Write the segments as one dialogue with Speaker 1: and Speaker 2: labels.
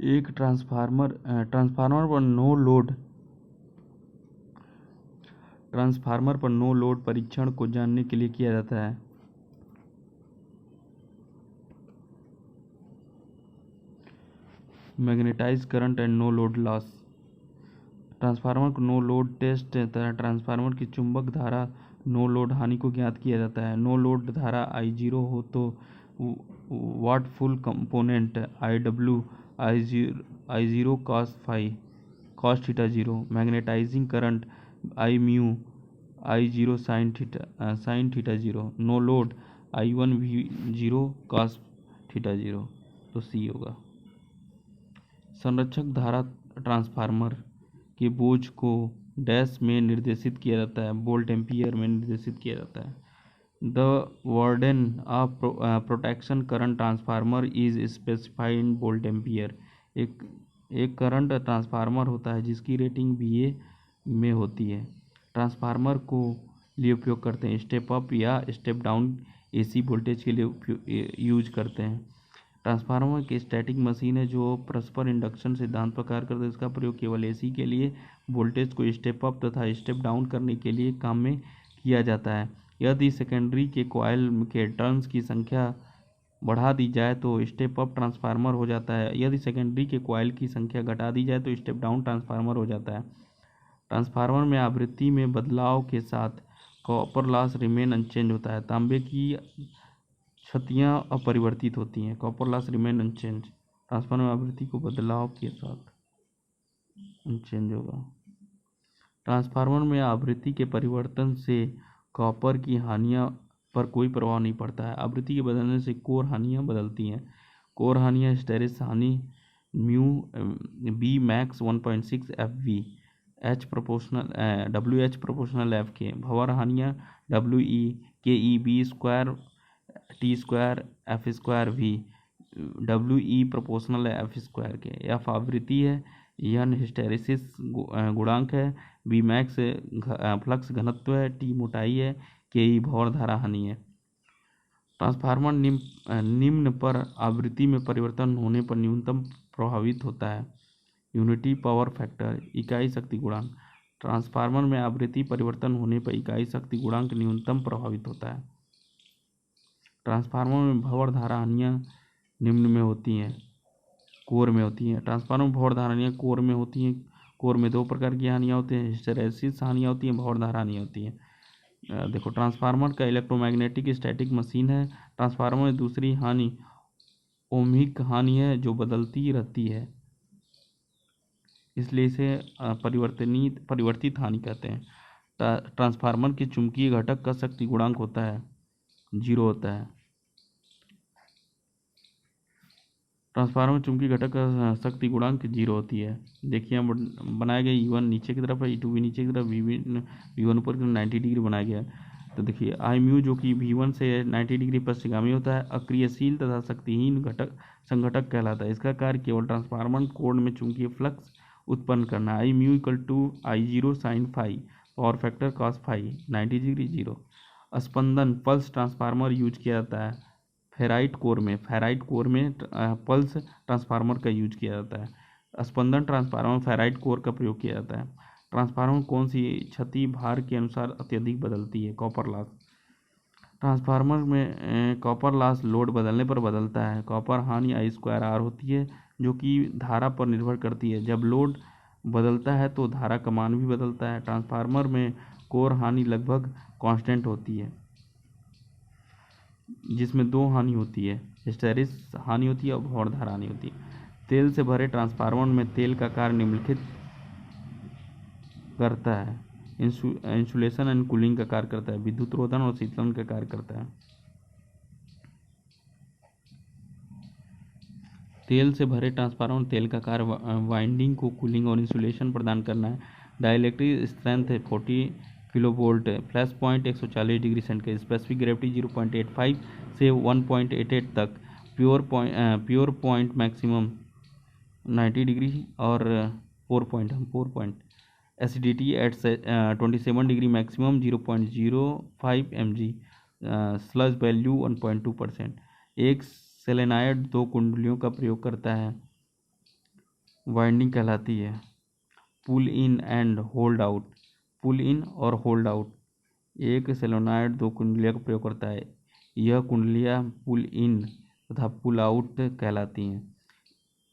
Speaker 1: एक ट्रांसफार्मर पर no load परीक्षण को जानने के लिए किया जाता है। Magnetize current and no load loss. Transformer को नो लोड टेस्ट तथा ट्रांसफार्मर की चुंबक धारा नो लोड हानि को ज्ञात किया जाता है। नो लोड धारा I0 हो तो wattful component IW I0 cos theta 0। Magnetising current I mu I0 sin theta 0। No load I1 V0 cos theta 0। तो C होगा। संरक्षक धारा ट्रांसफार्मर के बोझ को डैश में निर्देशित किया जाता है, वोल्ट एम्पियर में निर्देशित किया जाता है। The वर्डन of protection current transformer is specified in volt ampere. एक करंट ट्रांसफार्मर होता है जिसकी रेटिंग VA में होती है। ट्रांसफार्मर को लिए उपयोग करते हैं, स्टेप अप या स्टेप डाउन AC वोल्टेज के लिए यूज करते हैं। ट्रांसफार्मर की स्टैटिक मशीन है जो परस्पर इंडक्शन सिद्धांत पर कार्य करता है। इसका प्रयोग केवल AC के लिए वोल्टेज को स्टेप अप तथा स्टेप डाउन करने के लिए काम में किया जाता है। यदि सेकेंडरी के कॉइल के टर्न्स की संख्या बढ़ा दी जाए तो स्टेप अप ट्रांसफार्मर हो जाता है। यदि सेकेंडरी के कॉइल की संख्या घटा दी जाए तो स्टेप डाउन ट्रांसफार्मर हो जाता है। ट्रांसफार्मर में आवृत्ति में बदलाव के साथ कॉपर लॉस रिमेन अनचेंज होता है। तांबे की क्षतियाँ अपरिवर्तित होती हैं। Copper loss remain unchange. Transformer में आवृत्ति को बदलाव के साथ अनचेंज होगा। ट्रांसफार्मर में आवृत्ति के परिवर्तन से कॉपर की हानियाँ पर कोई प्रभाव नहीं पड़ता है। आवृत्ति के बदलने से कोर हानियाँ बदलती हैं। कोर हानियाँ हिस्टैरिस हानि mu B max 1.6 FV WH proportional F के। भंवर हानियाँ WE KE B square T square F square V WE proportional F square के। F आवृत्ति है, N हिस्टैरिसीस गुणांक है, B मैक्स फ्लक्स घनत्व है, T मोटाई है, KE भंवर धारा हानि है। ट्रांसफार्मर निम्न पर आवृत्ति में परिवर्तन होने पर न्यूनतम प्रभावित होता है। यूनिटी पावर फैक्टर इकाई शक्ति गुणांक। ट्रांसफार्मर में आवृत्ति परिवर्तन होने पर इकाई शक्ति गुणांक न्यूनतम प्रभावित होता है। ट्रांसफार्मर में भंवर धारा हानियाँ निम्न में होती हैं, कोर में होती हैं। ट्रांसफार्मर में भंवर धारा हानियाँ कोर में होती हैं। कोर में दो प्रकार की हानियाँ होती हैं, हिस्टैरिसीस हानियाँ होती हैं, भंवर धारा हानियाँ होती हैं। देखो, ट्रांसफार्मर का इलेक्ट्रोमैग्नेटिक स्टैटिक मशीन है। ट्रांसफार्मर में दूसरी हानि ओमिक हानि है जो बदलती रहती है, इसलिए इसे परिवर्तित हानि कहते हैं। ट्रांसफार्मर के चुंबकीय घटक का शक्ति गुणांक होता है 0 होता है। ट्रांसफार्मर चुंबकीय घटक का शक्ति गुणांक 0 होती है। देखिए यहाँ बनाया गया E1 नीचे की तरफ है, E2 भी नीचे की तरफ, V1 ऊपर की 90 डिग्री बनाया गया है। तो देखिए I म्यू जो कि V1 से 90 डिग्री पश्चिगामी होता है, अक्रियशील तथा शक्तिहीन घटक संघटक कहलाता है। इसका कार्य केवल ट्रांसफार्मर कोर में चुंबकीय फ्लक्स उत्पन्न करना। I mu equal to I0 sine phi, power factor cos phi, 90 degree 0। स्पंदन पल्स ट्रांसफार्मर यूज किया जाता है फेराइट कोर में पल्स ट्रांसफार्मर का यूज किया जाता है। स्पंदन ट्रांसफार्मर फेराइट कोर का प्रयोग किया जाता है। ट्रांसफार्मर कौन सी क्षति भार के अनुसार अत्यधिक बदलती है? Copper loss. ट्रांसफार्मर में कॉपर लॉस लोड बदलने पर बदलता है। कॉपर हानि I स्क्वायर R होती है जो कि धारा पर निर्भर करती है। जब लोड बदलता है तो धारा का मान भी बदलता है। ट्रांसफार्मर में कोर हानि लगभग कांस्टेंट होती है, जिसमें दो हानि होती है, हिस्टैरिस हानि होती है और भंवर धारा हानि होती है। तेल से भरे ट्रांसफार्मर में तेल का कार्य निम्नलिखित करता है। इंसुलेशन एंड कूलिंग का कार्य करता है, विद्युत रोधन और शीतलन का कार्य करता है। तेल से भरे ट्रांसफार्मर तेल का कार्य वाइंडिंग को कूलिंग और इंसुलेशन प्रदान करना है। डाइलेक्ट्रिक स्ट्रेंथ है 40 kilovolt, flash point 140 degree centigrade, specific gravity 0.85 से 1.88 तक, प्योर पॉइंट मैक्सिमम 90 डिग्री और 4 point acidity at 27 degree maximum 0.05 mg, sludge value 1.2%। एक सेलेनाइड 2 कुंडलियों का प्रयोग करता है। वाइंडिंग कहलाती है। पुल इन एंड होल्ड आउट, पुल इन और होल्ड आउट, एक सोलेनॉइड दो कुंडलियों का प्रयोग करता है। यह कुंडलियां पुल इन तथा पुल आउट कहलाती हैं।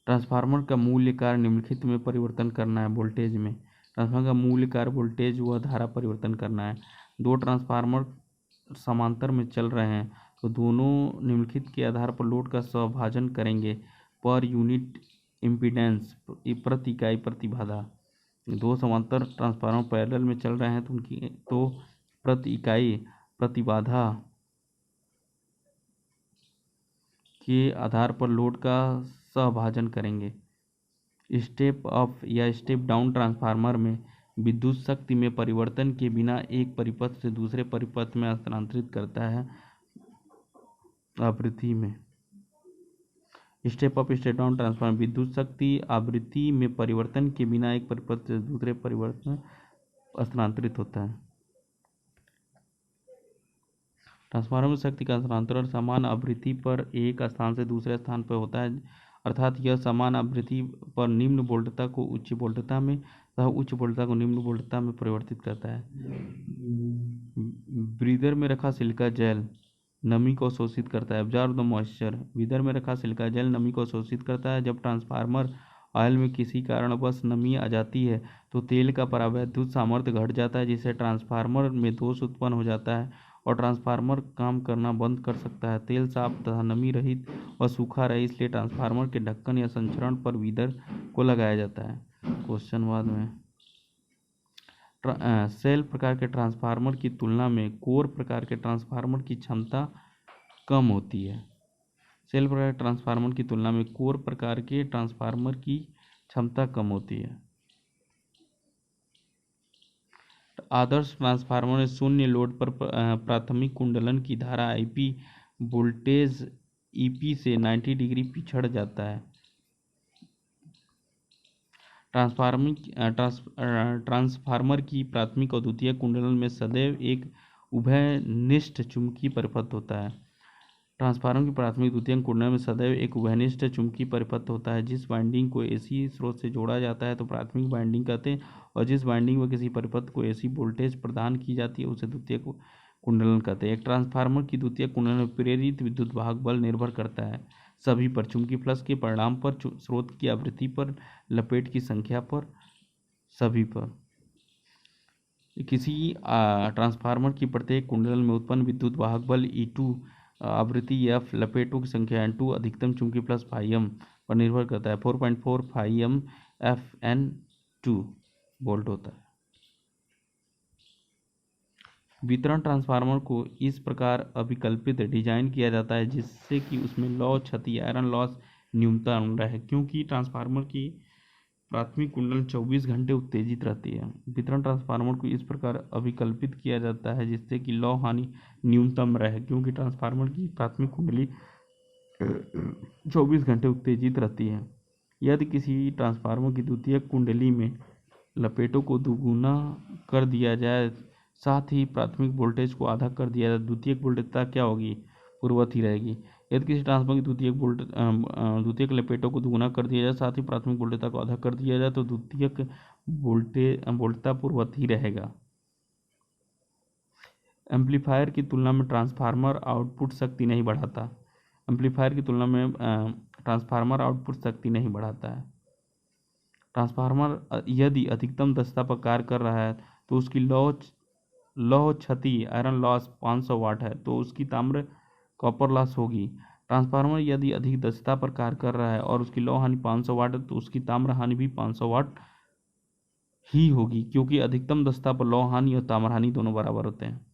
Speaker 1: ट्रांसफार्मर का मूल्य कार्य निम्नलिखित में परिवर्तन करना है। वोल्टेज में ट्रांसफार्मर का मूल्य कार्य वोल्टेज व धारा परिवर्तन करना है। दो ट्रांसफार्मर समांतर में चल रहे हैं तो दोनों निम्नलिखित के आधार पर लोड का स्वभाजन करेंगे। पर यूनिट इम्पीडेंस, प्रति इकाई प्रतिबाधा। दो समांतर ट्रांसफार्मर पैरेलल में चल रहे हैं तो प्रति इकाई प्रतिबाधा के आधार पर लोड का सहभाजन करेंगे। स्टेप अप या स्टेप डाउन ट्रांसफार्मर में विद्युत शक्ति में परिवर्तन के बिना एक परिपथ से दूसरे परिपथ में स्थानांतरित करता है। आवृत्ति में step up step down transformer विद्युत शक्ति आवृत्ति में परिवर्तन के बिना एक परिपथ से दूसरे परिपथ में स्थानांतरित होता है। ट्रांसफार्मर में शक्ति का हस्तांतरण समान आवृत्ति पर एक स्थान से दूसरे स्थान पर होता है, अर्थात यह समान आवृत्ति पर निम्न वोल्टता को उच्च वोल्टता में तथा उच्च वोल्टता को निम्न वोल्टता में परिवर्तित करता है। ब्रीदर में रखा सिलिका जेल नमी को शोषित करता है। Observe the moisture. ब्रीदर में रखा सिलिका जेल नमी को शोषित करता है। जब ट्रांसफार्मर ऑयल में किसी कारणवश नमी आ जाती है तो तेल का परावैद्युत सामर्थ्य घट जाता है, जिससे ट्रांसफार्मर में दोष उत्पन्न हो जाता है और ट्रांसफार्मर काम करना बंद कर सकता है। तेल साफ तथा नमी रहित व सूखा रहे, इसलिए ट्रांसफार्मर के ढक्कन या संचरण पर बीदर को लगाया जाता है। क्वेश्चन बाद में सेल प्रकार के ट्रांसफार्मर की तुलना में कोर प्रकार के ट्रांसफार्मर की क्षमता कम होती है। सेल प्रकार के ट्रांसफार्मर की तुलना में कोर प्रकार के ट्रांसफार्मर की क्षमता कम होती है। आदर्श ट्रांसफार्मर में शून्य लोड पर प्राथमिक कुंडलन की धारा आईपी वोल्टेज ईपी से 90 डिग्री पिछड़ जाता है। ट्रांसफार्मर की प्राथमिक और द्वितीयक कुंडलन में सदैव एक उभयनिष्ठ चुंबकीय परिपथ होता है। ट्रांसफार्मर की प्राथमिक द्वितीयक कुंडलन में सदैव एक उभयनिष्ठ चुंबकीय परिपथ होता है। जिस वाइंडिंग को एसी स्रोत से जोड़ा जाता है तो प्राथमिक वाइंडिंग कहते हैं, और जिस वाइंडिंग में किसी परिपथ को एसी वोल्टेज प्रदान की जाती है उसे द्वितीयक कुंडलन कहते हैं। एक ट्रांसफार्मर की द्वितीयक कुंडलन में प्रेरित विद्युत वाहक बल निर्भर करता है सभी पर, चुंबकीय फ्लक्स के परिणाम पर, स्रोत की आवृत्ति पर, लपेट की संख्या पर, सभी पर। किसी ट्रांसफार्मर की प्रत्येक कुंडलन में उत्पन्न विद्युत वाहक बल E2, आवृत्ति F, लपेटों की संख्या N2, अधिकतम चुंबकीय फ्लक्स φm पर निर्भर करता है। 4.4 φm Fn2 वोल्ट होता है। वितरण ट्रांसफार्मर को इस प्रकार अभिकल्पित डिजाइन किया जाता है जिससे कि उसमें लौ क्षति आयरन लॉस न्यूनतम रहे, क्योंकि ट्रांसफार्मर की प्राथमिक कुंडलन 24 घंटे उत्तेजित रहती है। वितरण ट्रांसफार्मर को इस प्रकार अभिकल्पित किया जाता है जिससे कि लौ हानि न्यूनतम रहे, क्योंकि ट्रांसफार्मर की प्राथमिक कुंडली 24 घंटे उत्तेजित रहती है। यदि किसी ट्रांसफार्मर की द्वितीयक कुंडली में लपेटों को दोगुना कर दिया जाए, साथ ही प्राथमिक वोल्टेज को आधा कर दिया जाए, द्वितीयक वोल्टेजता क्या होगी? पूर्ववत ही रहेगी। यदि किसी ट्रांसफार्मर की द्वितीयक लपेटों को दोगुना कर दिया जाए, साथ ही प्राथमिक वोल्टेजता को आधा कर दिया जाए, तो द्वितीयक वोल्टेजता पूर्ववत ही रहेगा। एम्पलीफायर की तुलना में ट्रांसफार्मर आउटपुट शक्ति नहीं बढ़ाता। एम्पलीफायर की तुलना में ट्रांसफार्मर आउटपुट शक्ति नहीं बढ़ाता है। ट्रांसफार्मर यदि अधिकतम दक्षता पर कार्य कर रहा है तो उसकी लौ क्षति आयरन लॉस 500 वाट है तो उसकी ताम्र कॉपर लॉस होगी। ट्रांसफार्मर यदि अधिक दक्षता पर कार्य कर रहा है और उसकी लौ हानि 500 वाट है तो उसकी ताम्र हानि भी 500 वाट ही होगी, क्योंकि अधिकतम दक्षता पर लौ हानि और ताम्र हानि दोनों बराबर होते हैं।